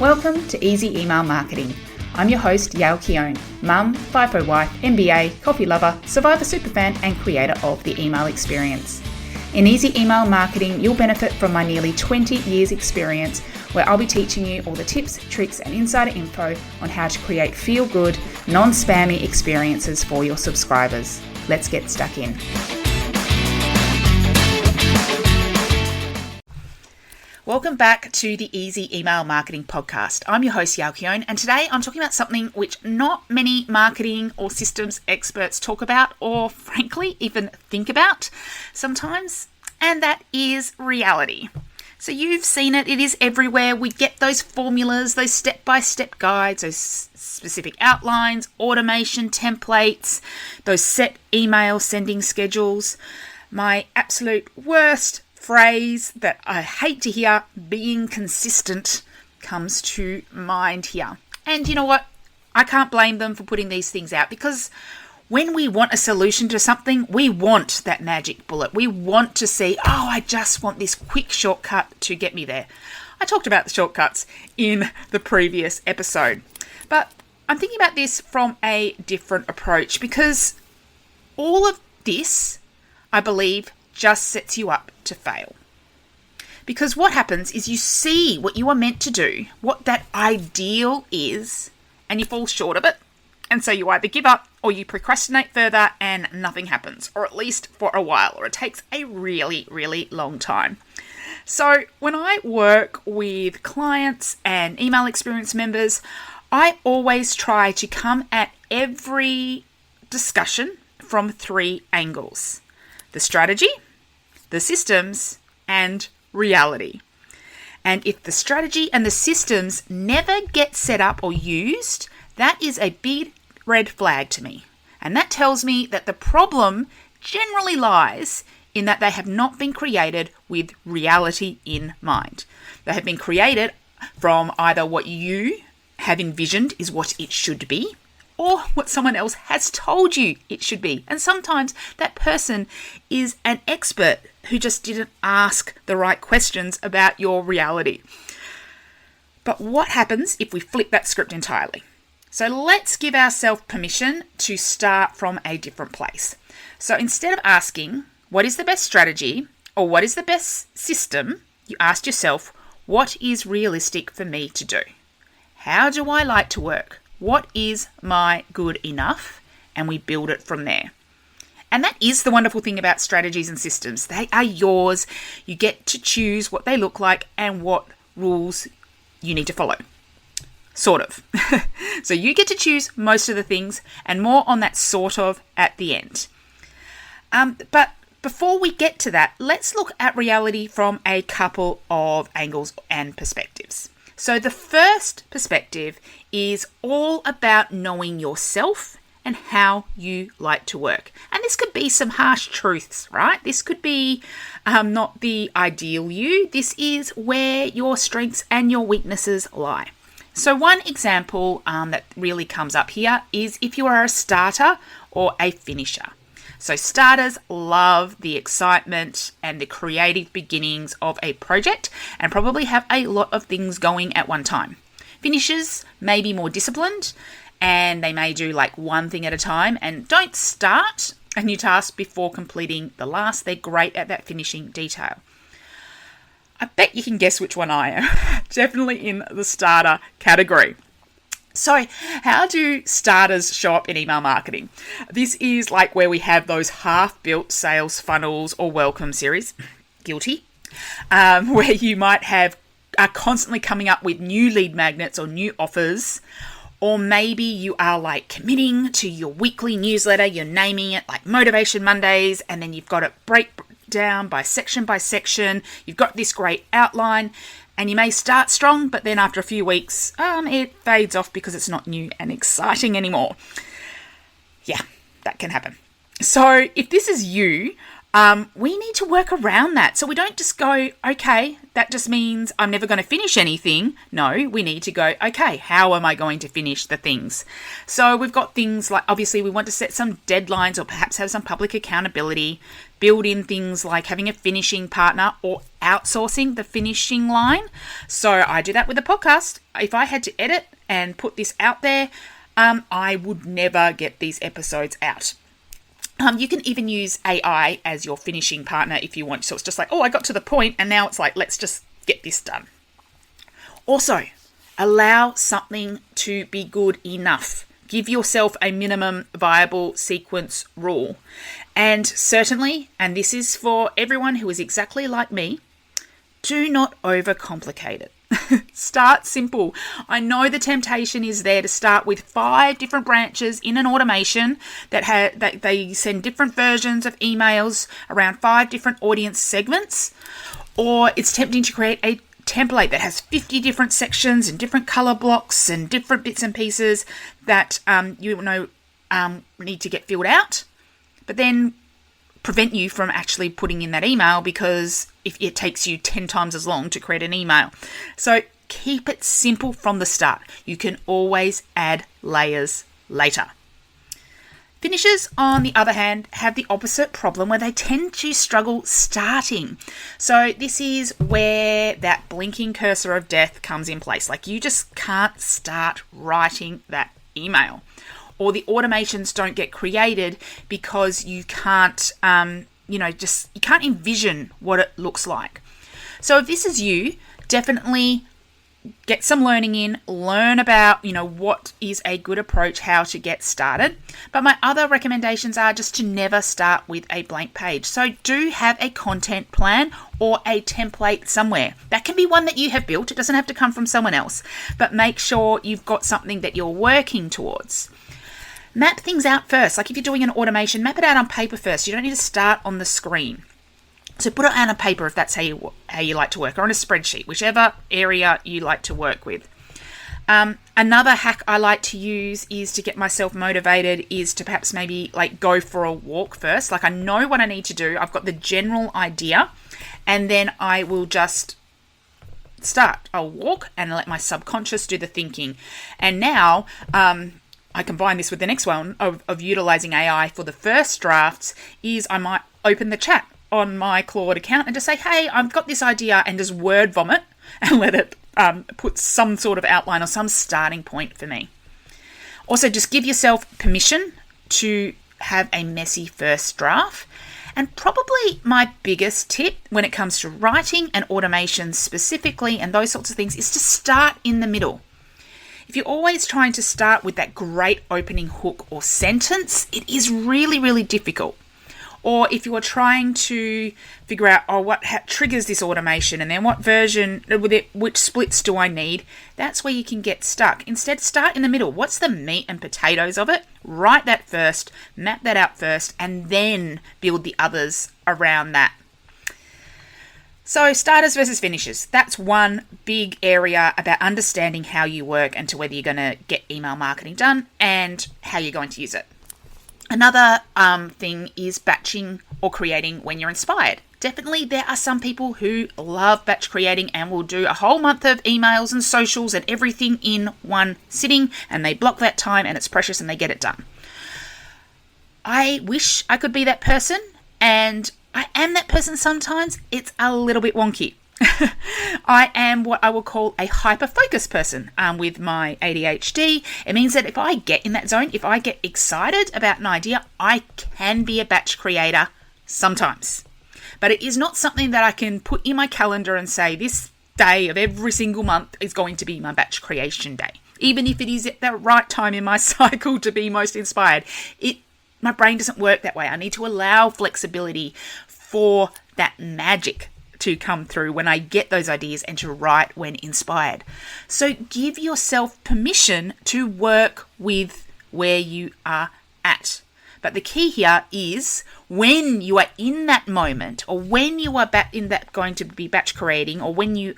Welcome to Easy Email Marketing. I'm your host, Yael Keown, mum, FIFO wife, MBA, coffee lover, survivor superfan, and creator of the email experience. In Easy Email Marketing, you'll benefit from my nearly 20 years experience, where I'll be teaching you all the tips, tricks, and insider info on how to create feel-good, non-spammy experiences for your subscribers. Let's get stuck in. Welcome back to the Easy Email Marketing Podcast. I'm your host, Yael Keown, and today I'm talking about something which not many marketing or systems experts talk about, or frankly, even think about sometimes, and that is reality. So you've seen it, it is everywhere. We get those formulas, those step-by-step guides, those specific outlines, automation templates, those set email sending schedules. My absolute worst phrase that I hate to hear, being consistent, comes to mind here. And you know what? I can't blame them for putting these things out, because when we want a solution to something, we want that magic bullet. We want to see, I just want this quick shortcut to get me there. I talked about the shortcuts in the previous episode, but I'm thinking about this from a different approach, because all of this, I believe, just sets you up to fail. Because what happens is you see what you are meant to do, what that ideal is, and you fall short of it. And so you either give up or you procrastinate further and nothing happens, or at least for a while, or it takes a really, really long time. So when I work with clients and email experience members, I always try to come at every discussion from 3 angles: the strategy, the systems, and reality. And if the strategy and the systems never get set up or used, that is a big red flag to me. And that tells me that the problem generally lies in that they have not been created with reality in mind. They have been created from either what you have envisioned is what it should be, or what someone else has told you it should be. And sometimes that person is an expert who just didn't ask the right questions about your reality. But what happens if we flip that script entirely? So let's give ourselves permission to start from a different place. So instead of asking, what is the best strategy or what is the best system, you ask yourself, what is realistic for me to do? How do I like to work? What is my good enough? And we build it from there. And that is the wonderful thing about strategies and systems. They are yours. You get to choose what they look like and what rules you need to follow. Sort of. So you get to choose most of the things, and more on that sort of at the end. But before we get to that, let's look at reality from a couple of angles and perspectives. So the first perspective is all about knowing yourself and how you like to work. And this could be some harsh truths, right? This could be not the ideal you. This is where your strengths and your weaknesses lie. So one example that really comes up here is if you are a starter or a finisher. So starters love the excitement and the creative beginnings of a project and probably have a lot of things going at one time. Finishers may be more disciplined and they may do like one thing at a time and don't start a new task before completing the last. They're great at that finishing detail. I bet you can guess which one I am. Definitely in the starter category. So how do starters show up in email marketing? This is like where we have those half-built sales funnels or welcome series, guilty, where you might are constantly coming up with new lead magnets or new offers, or maybe you are like committing to your weekly newsletter, you're naming it like Motivation Mondays, and then you've got it break down by section, you've got this great outline, and you may start strong, but then after a few weeks, it fades off because it's not new and exciting anymore. Yeah, that can happen. So if this is you, we need to work around that. So we don't just go, okay, that just means I'm never going to finish anything. No, we need to go, okay, how am I going to finish the things? So we've got things like, obviously, we want to set some deadlines or perhaps have some public accountability, build in things like having a finishing partner or outsourcing the finishing line. So I do that with the podcast. If I had to edit and put this out there, I would never get these episodes out. You can even use AI as your finishing partner if you want. So it's just like, oh, I got to the point and now it's like, let's just get this done. Also, allow something to be good enough. Give yourself a minimum viable sequence rule. And certainly, and this is for everyone who is exactly like me, do not overcomplicate it. Start simple. I know the temptation is there to start with 5 different branches in an automation that they send different versions of emails around 5 different audience segments, or it's tempting to create a template that has 50 different sections and different color blocks and different bits and pieces that need to get filled out, but then prevent you from actually putting in that email because if it takes you 10 times as long to create an email. So keep it simple from the start. You can always add layers later. Finishers, on the other hand, have the opposite problem where they tend to struggle starting. So this is where that blinking cursor of death comes in place. Like, you just can't start writing that email. Or the automations don't get created because you can't, you can't envision what it looks like. So if this is you, definitely get some learning in, learn about, what is a good approach, how to get started. But my other recommendations are just to never start with a blank page. So do have a content plan or a template somewhere. That can be one that you have built. It doesn't have to come from someone else, but make sure you've got something that you're working towards. Map things out first. Like if you're doing an automation, map it out on paper first. You don't need to start on the screen. So put it out on paper if that's how you like to work, or on a spreadsheet, whichever area you like to work with. Another hack I like to use is to get myself motivated is to perhaps maybe like go for a walk first. Like I know what I need to do. I've got the general idea, and then I will just start. I'll walk and let my subconscious do the thinking. And now, I combine this with the next one of utilizing AI for the first drafts is I might open the chat on my Claude account and just say, hey, I've got this idea, and just word vomit and let it put some sort of outline or some starting point for me. Also, just give yourself permission to have a messy first draft. And probably my biggest tip when it comes to writing and automation specifically and those sorts of things is to start in the middle. If you're always trying to start with that great opening hook or sentence, it is really, really difficult. Or if you are trying to figure out, what triggers this automation and then what version, which splits do I need, that's where you can get stuck. Instead, start in the middle. What's the meat and potatoes of it? Write that first, map that out first, and then build the others around that. So starters versus finishers, that's one big area about understanding how you work and to whether you're going to get email marketing done and how you're going to use it. Another thing is batching or creating when you're inspired. Definitely there are some people who love batch creating and will do a whole month of emails and socials and everything in one sitting, and they block that time and it's precious and they get it done. I wish I could be that person, and I am that person sometimes. It's a little bit wonky. I am what I will call a hyper-focused person with my ADHD. It means that if I get in that zone, if I get excited about an idea, I can be a batch creator sometimes. But it is not something that I can put in my calendar and say this day of every single month is going to be my batch creation day. Even if it is at the right time in my cycle to be most inspired, my brain doesn't work that way. I need to allow flexibility for that magic to come through when I get those ideas and to write when inspired. So give yourself permission to work with where you are at. But the key here is when you are in that moment, or when you are going to be batch creating, or when you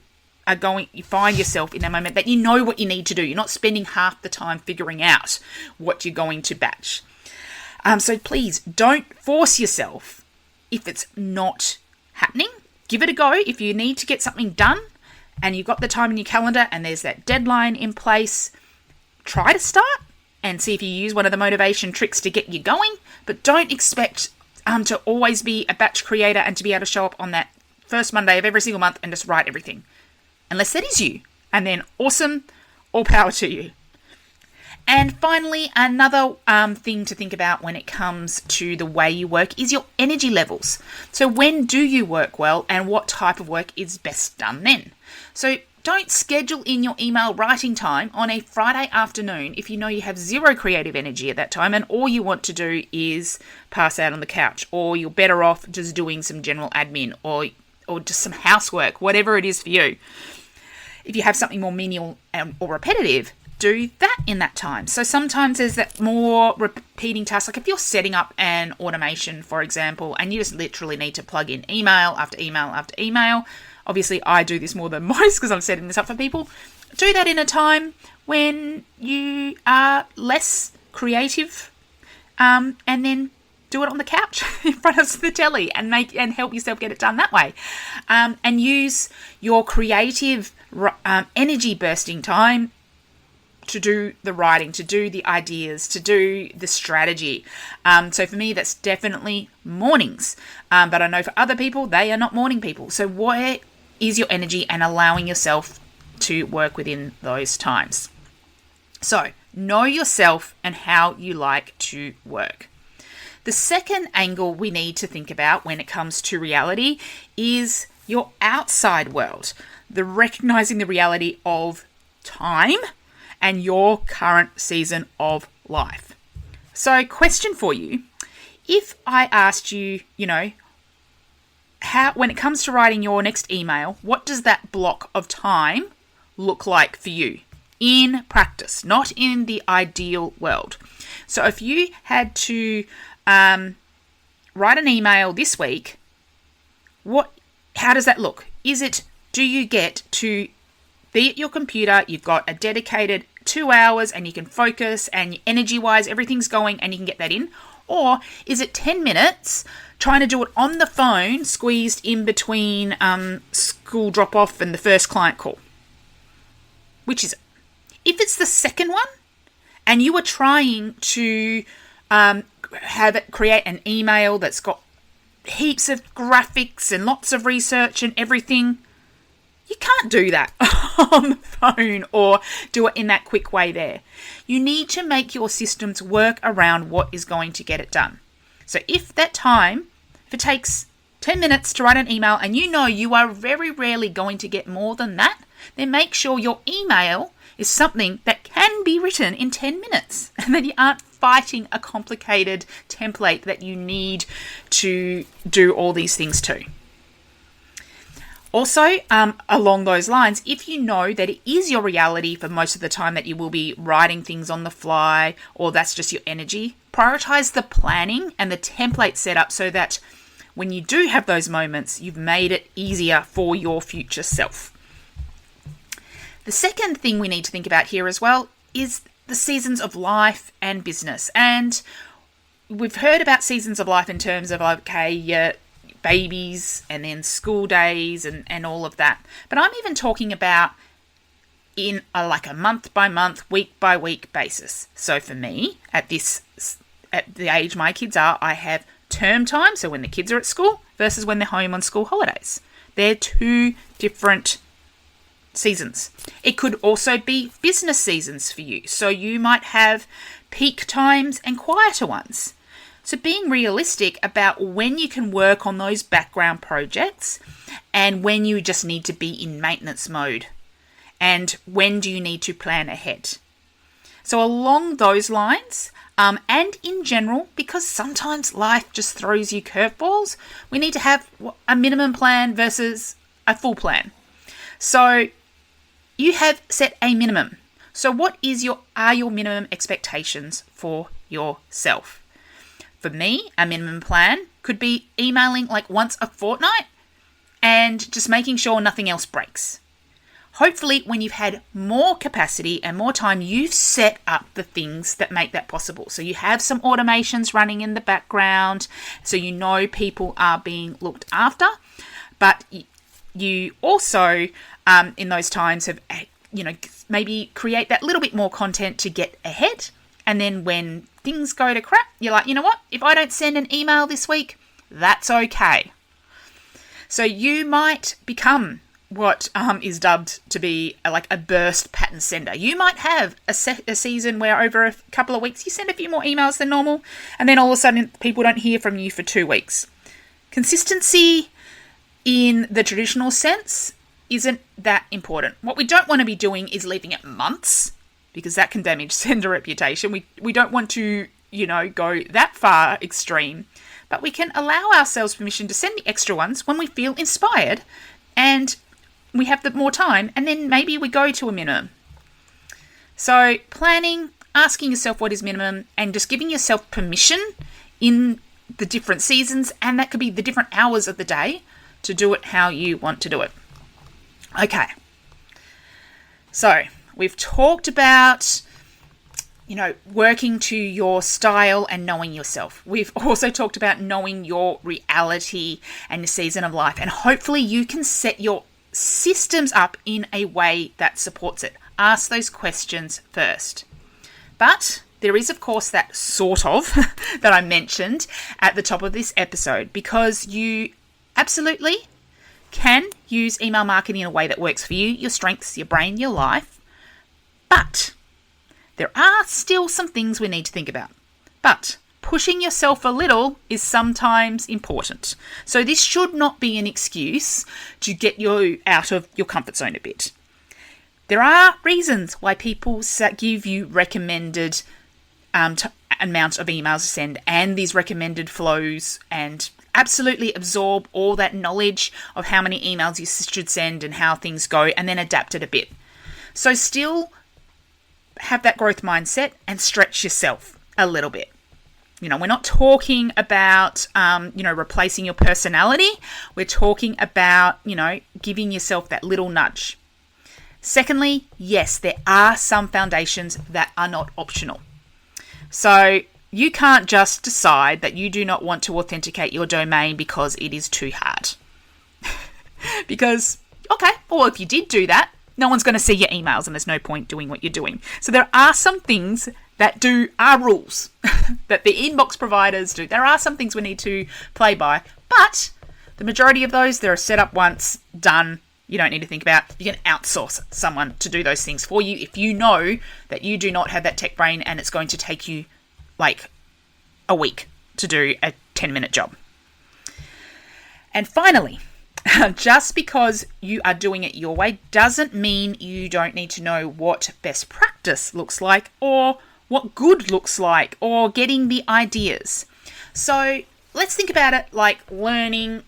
find yourself in that moment that you know what you need to do. You're not spending half the time figuring out what you're going to batch. So please don't force yourself if it's not happening, give it a go. If you need to get something done and you've got the time in your calendar and there's that deadline in place, try to start and see if you use one of the motivation tricks to get you going. But don't expect to always be a batch creator and to be able to show up on that first Monday of every single month and just write everything. Unless that is you. And then awesome, all power to you. And finally, another thing to think about when it comes to the way you work is your energy levels. So when do you work well and what type of work is best done then? So don't schedule in your email writing time on a Friday afternoon if you know you have zero creative energy at that time and all you want to do is pass out on the couch, or you're better off just doing some general admin or just some housework, whatever it is for you. If you have something more menial or repetitive, do that in that time. So sometimes there's that more repeating task, like if you're setting up an automation, for example, and you just literally need to plug in email after email after email. Obviously, I do this more than most because I'm setting this up for people. Do that in a time when you are less creative, and then do it on the couch in front of the telly and help yourself get it done that way. And use your creative energy bursting time to do the writing, to do the ideas, to do the strategy. So for me, that's definitely mornings. But I know for other people, they are not morning people. So where is your energy and allowing yourself to work within those times? So know yourself and how you like to work. The second angle we need to think about when it comes to reality is your outside world, recognizing the reality of time and your current season of life. So, question for you. If I asked you, when it comes to writing your next email, what does that block of time look like for you in practice, not in the ideal world? So if you had to write an email this week, how does that look? Do you get to be at your computer, you've got a dedicated 2 hours and you can focus and energy-wise everything's going and you can get that in? Or is it 10 minutes trying to do it on the phone, squeezed in between school drop-off and the first client call? Which is it? If it's the second one and you are trying to create an email that's got heaps of graphics and lots of research and everything, you can't do that on the phone or do it in that quick way there. You need to make your systems work around what is going to get it done. So if it takes 10 minutes to write an email and you know you are very rarely going to get more than that, then make sure your email is something that can be written in 10 minutes and that you aren't fighting a complicated template that you need to do all these things to. Also, along those lines, if you know that it is your reality for most of the time that you will be writing things on the fly or that's just your energy, prioritize the planning and the template setup so that when you do have those moments, you've made it easier for your future self. The second thing we need to think about here as well is the seasons of life and business. And we've heard about seasons of life in terms of, babies and then school days and all of that. But I'm even talking about in a month by month, week by week basis. So for me, at the age my kids are, I have term time, so when the kids are at school versus when they're home on school holidays. They're two different seasons. It could also be business seasons for you. So you might have peak times and quieter ones. So being realistic about when you can work on those background projects and when you just need to be in maintenance mode and when do you need to plan ahead. So along those lines, and in general, because sometimes life just throws you curveballs, we need to have a minimum plan versus a full plan. So you have set a minimum. So what are your minimum expectations for yourself? For me, a minimum plan could be emailing once a fortnight and just making sure nothing else breaks. Hopefully, when you've had more capacity and more time, you've set up the things that make that possible. So you have some automations running in the background, so you know people are being looked after. But you also, in those times, have, maybe create that little bit more content to get ahead. And then when things go to crap, you're like, you know what? If I don't send an email this week, that's okay. So you might become what is dubbed to be like a burst pattern sender. You might have a season where over a couple of weeks you send a few more emails than normal, and then all of a sudden people don't hear from you for 2 weeks. Consistency in the traditional sense isn't that important. What we don't want to be doing is leaving it months, because that can damage sender reputation. We don't want to, go that far extreme, but we can allow ourselves permission to send the extra ones when we feel inspired and we have the more time, and then maybe we go to a minimum. So planning, asking yourself what is minimum, and just giving yourself permission in the different seasons, and that could be the different hours of the day, to do it how you want to do it. Okay. So we've talked about, working to your style and knowing yourself. We've also talked about knowing your reality and your season of life, and hopefully you can set your systems up in a way that supports it. Ask those questions first. But there is, of course, that sort of that I mentioned at the top of this episode, because you absolutely can use email marketing in a way that works for you, your strengths, your brain, your life. But there are still some things we need to think about. But pushing yourself a little is sometimes important. So this should not be an excuse to get you out of your comfort zone a bit. There are reasons why people give you recommended amount of emails to send, and these recommended flows, and absolutely absorb all that knowledge of how many emails you should send and how things go, and then adapt it a bit. So still have that growth mindset and stretch yourself a little bit. We're not talking about, replacing your personality. We're talking about, giving yourself that little nudge. Secondly, yes, there are some foundations that are not optional. So you can't just decide that you do not want to authenticate your domain because it is too hard. Because, or if you did do that, no one's going to see your emails and there's no point doing what you're doing. So there are some things that are rules that the inbox providers do. There are some things we need to play by, but the majority of those, they're set up once, done. You don't need to think about. You can outsource someone to do those things for you if you know that you do not have that tech brain and it's going to take you like a week to do a 10-minute job. And finally, just because you are doing it your way doesn't mean you don't need to know what best practice looks like, or what good looks like, or getting the ideas. So let's think about it like learning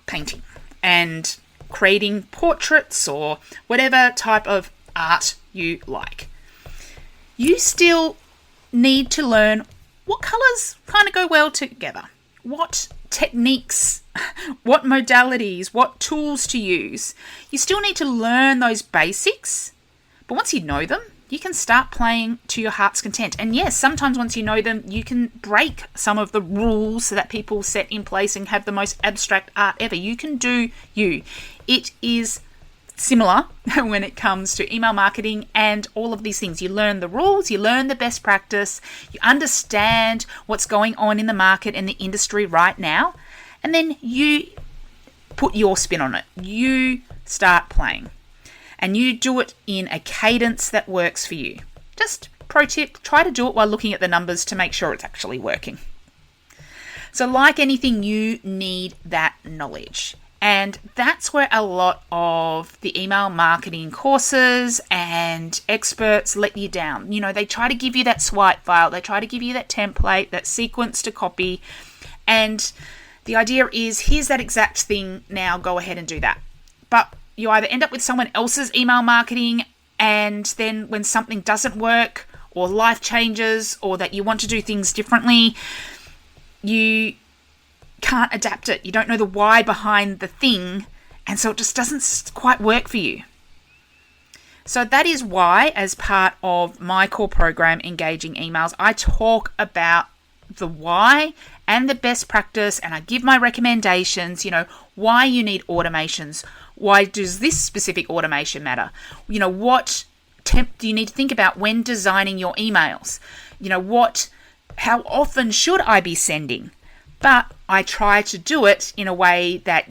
painting and creating portraits or whatever type of art you like. You still need to learn what colours kind of go well together, what techniques, what modalities, what tools to use. You still need to learn those basics, but once you know them, you can start playing to your heart's content. And yes, sometimes once you know them, you can break some of the rules that people set in place and have the most abstract art ever. You can do you. It is similar when it comes to email marketing and all of these things. You learn the rules, you learn the best practice, you understand what's going on in the market and the industry right now, and then you put your spin on it. You start playing. And you do it in a cadence that works for you. Just pro tip, try to do it while looking at the numbers to make sure it's actually working. So like anything, you need that knowledge. And that's where a lot of the email marketing courses and experts let you down. They try to give you that swipe file. They try to give you that template, that sequence to copy. And the idea is, here's that exact thing. Now go ahead and do that. But you either end up with someone else's email marketing, and then when something doesn't work or life changes or that you want to do things differently, you can't adapt it. You don't know the why behind the thing, and so it just doesn't quite work for you. So that is why, as part of my core program, Engaging Emails, I talk about the why and the best practice, and I give my recommendations, why you need automations. Why does this specific automation matter? What temp do you need to think about when designing your emails? How often should I be sending? But I try to do it in a way that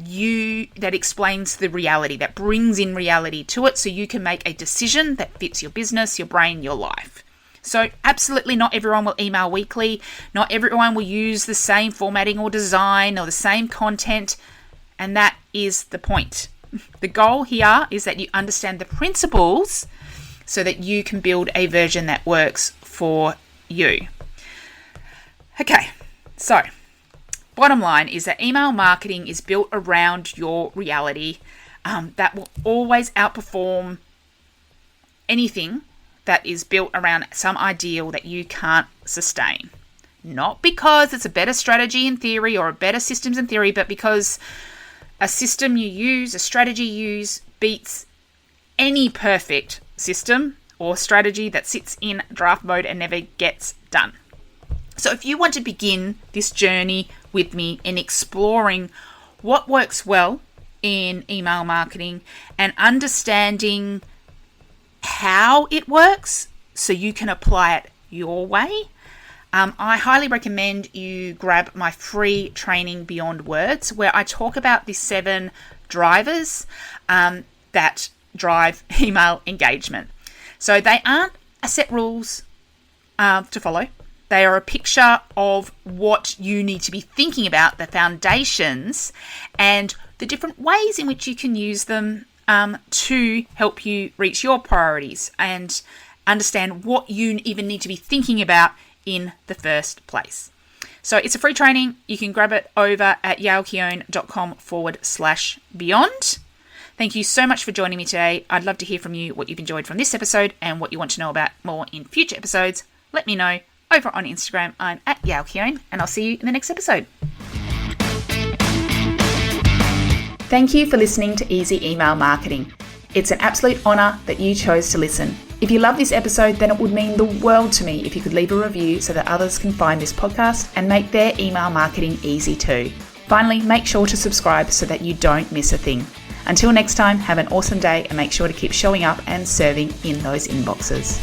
explains the reality, that brings in reality to it, so you can make a decision that fits your business, your brain, your life. So absolutely not everyone will email weekly. Not everyone will use the same formatting or design or the same content. And that is the point. The goal here is that you understand the principles so that you can build a version that works for you. Okay, so bottom line is that email marketing is built around your reality. That will always outperform anything that is built around some ideal that you can't sustain. Not because it's a better strategy in theory or a better systems in theory, but because a system you use, a strategy you use, beats any perfect system or strategy that sits in draft mode and never gets done. So if you want to begin this journey with me in exploring what works well in email marketing and understanding how it works so you can apply it your way, I highly recommend you grab my free training Beyond Words, where I talk about the 7 drivers that drive email engagement. So they aren't a set rules to follow. They are a picture of what you need to be thinking about, the foundations, and the different ways in which you can use them to help you reach your priorities and understand what you even need to be thinking about in the first place. So it's a free training. You can grab it over at yaelkeone.com/beyond. Thank you so much for joining me today. I'd love to hear from you what you've enjoyed from this episode and what you want to know about more in future episodes. Let me know over on Instagram. I'm at yaelkeone, and I'll see you in the next episode. Thank you for listening to Easy Email Marketing. It's an absolute honour that you chose to listen. If you love this episode, then it would mean the world to me if you could leave a review so that others can find this podcast and make their email marketing easy too. Finally, make sure to subscribe so that you don't miss a thing. Until next time, have an awesome day and make sure to keep showing up and serving in those inboxes.